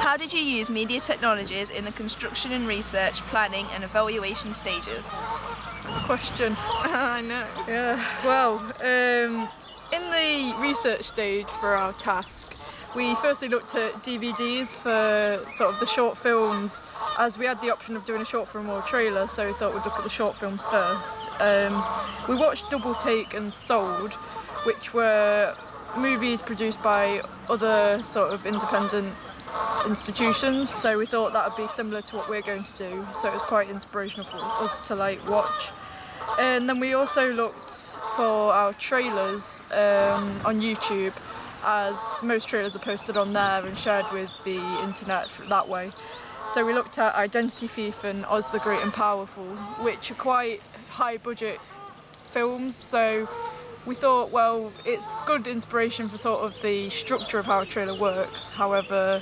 How did you use media technologies in the construction and research, planning and evaluation stages? That's a good question. I know. Yeah. Well, in the research stage for our task, we firstly looked at DVDs for sort of the short films, as we had the option of doing a short film or a trailer, so we thought we'd look at the short films first. We watched Double Take and Sold, which were movies produced by other sort of independent institutions, so we thought that would be similar to what we're going to do, so it was quite inspirational for us to watch. And then we also looked for our trailers on YouTube, as most trailers are posted on there and shared with the internet that way. So we looked at Identity Thief and Oz the Great and Powerful, which are quite high budget films, so we thought, well, it's good inspiration for sort of the structure of how a trailer works. However,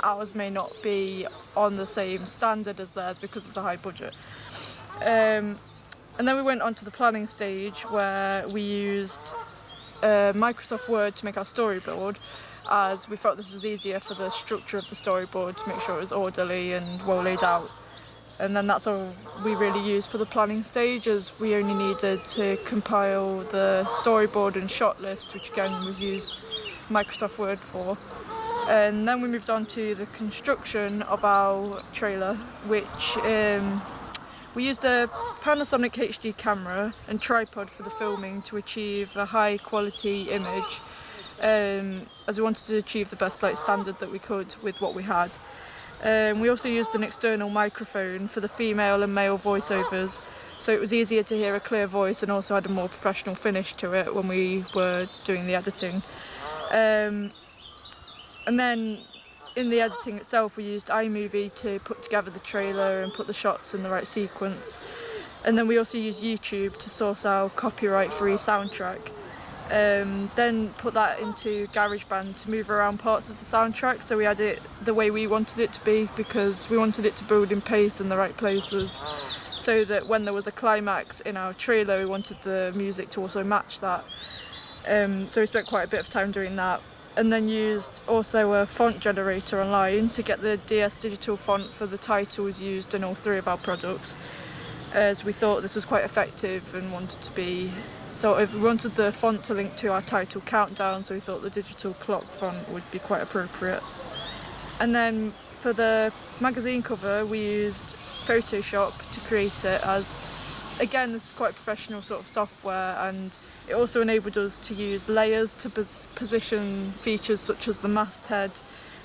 ours may not be on the same standard as theirs because of the high budget. And then we went on to the planning stage, where we used Microsoft Word to make our storyboard, as we felt this was easier for the structure of the storyboard to make sure it was orderly and well laid out. And then that's all we really used for the planning stage, as we only needed to compile the storyboard and shot list, which again was used Microsoft Word for. And then we moved on to the construction of our trailer, which we used a Panasonic HD camera and tripod for the filming to achieve a high quality image, as we wanted to achieve the best standard that we could with what we had. We also used an external microphone for the female and male voiceovers, so it was easier to hear a clear voice and also had a more professional finish to it when we were doing the editing. And then in the editing itself, we used iMovie to put together the trailer and put the shots in the right sequence. And then we also used YouTube to source our copyright-free soundtrack. Then put that into GarageBand to move around parts of the soundtrack, so we had it the way we wanted it to be, because we wanted it to build in pace in the right places, so that when there was a climax in our trailer, we wanted the music to also match that. So we spent quite a bit of time doing that. And then used also a font generator online to get the DS Digital font for the titles used in all three of our products, as we thought this was quite effective and wanted to be we wanted the font to link to our title countdown, so we thought the digital clock font would be quite appropriate. And then for the magazine cover, we used Photoshop to create it, as again this is quite professional sort of software, and it also enabled us to use layers to position features such as the masthead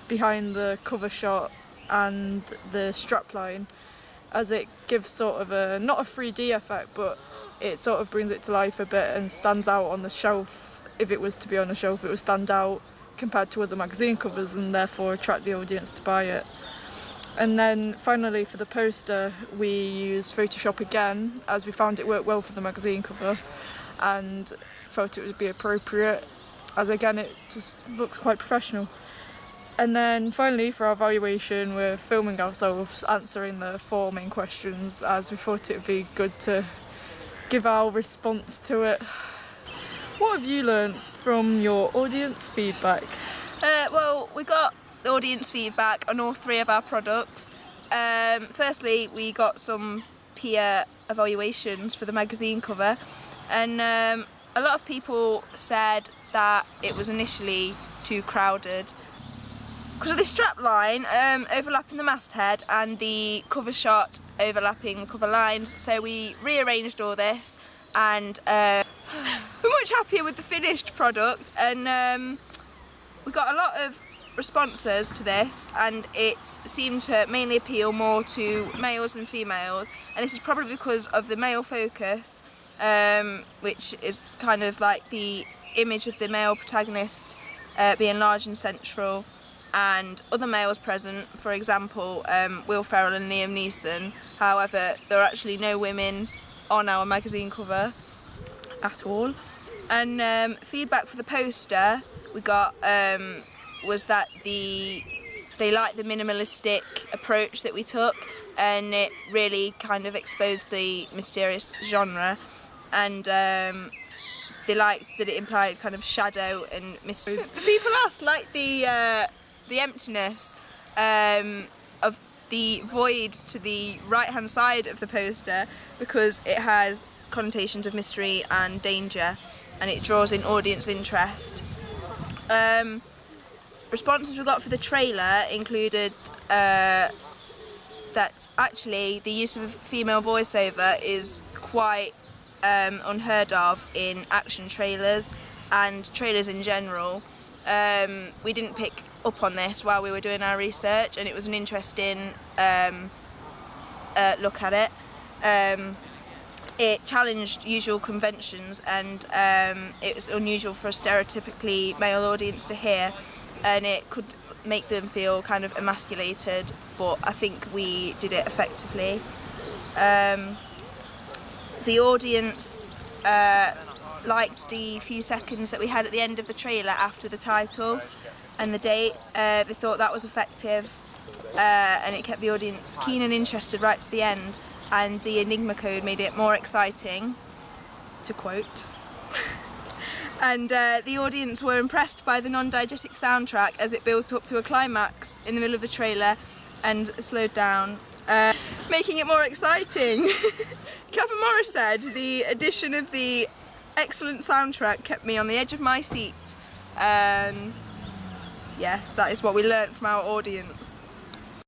behind the cover shot and the strapline, as it gives sort of not a 3D effect, but it sort of brings it to life a bit and stands out on the shelf. If it was to be on a shelf, it would stand out compared to other magazine covers and therefore attract the audience to buy it. And then finally for the poster, we used Photoshop again, as we found it worked well for the magazine cover and thought it would be appropriate, as again it just looks quite professional. And then finally for our evaluation, we're filming ourselves answering the 4 main questions, as we thought it would be good to give our response to it. What have you learnt from your audience feedback? Well, we got the audience feedback on all 3 of our products. Firstly, we got some peer evaluations for the magazine cover, and a lot of people said that it was initially too crowded because of the strap line overlapping the masthead and the cover shot overlapping the cover lines. So we rearranged all this, and we're much happier with the finished product, and we got a lot of responses to this, and it seemed to mainly appeal more to males than females, and this is probably because of the male focus, which is kind of like the image of the male protagonist being large and central, and other males present, for example Will Ferrell and Liam Neeson. However, there are actually no women on our magazine cover at all. And feedback for the poster we got was that they liked the minimalistic approach that we took, and it really kind of exposed the mysterious genre, and they liked that it implied kind of shadow and mystery. The people asked like the emptiness, of the void to the right hand side of the poster because it has connotations of mystery and danger, and it draws in audience interest. Responses we got for the trailer included that actually the use of a female voiceover is quite unheard of in action trailers and trailers in general. We didn't pick up on this while we were doing our research, and it was an interesting look at it. It challenged usual conventions, and it was unusual for a stereotypically male audience to hear, and it could make them feel kind of emasculated, but I think we did it effectively. The audience liked the few seconds that we had at the end of the trailer after the title and the date. They thought that was effective, and it kept the audience keen and interested right to the end, and the Enigma code made it more exciting, to quote. And the audience were impressed by the non-diegetic soundtrack as it built up to a climax in the middle of the trailer and slowed down, making it more exciting. Kevin Morris said, "The addition of the excellent soundtrack kept me on the edge of my seat." Yes, that is what we learnt from our audience.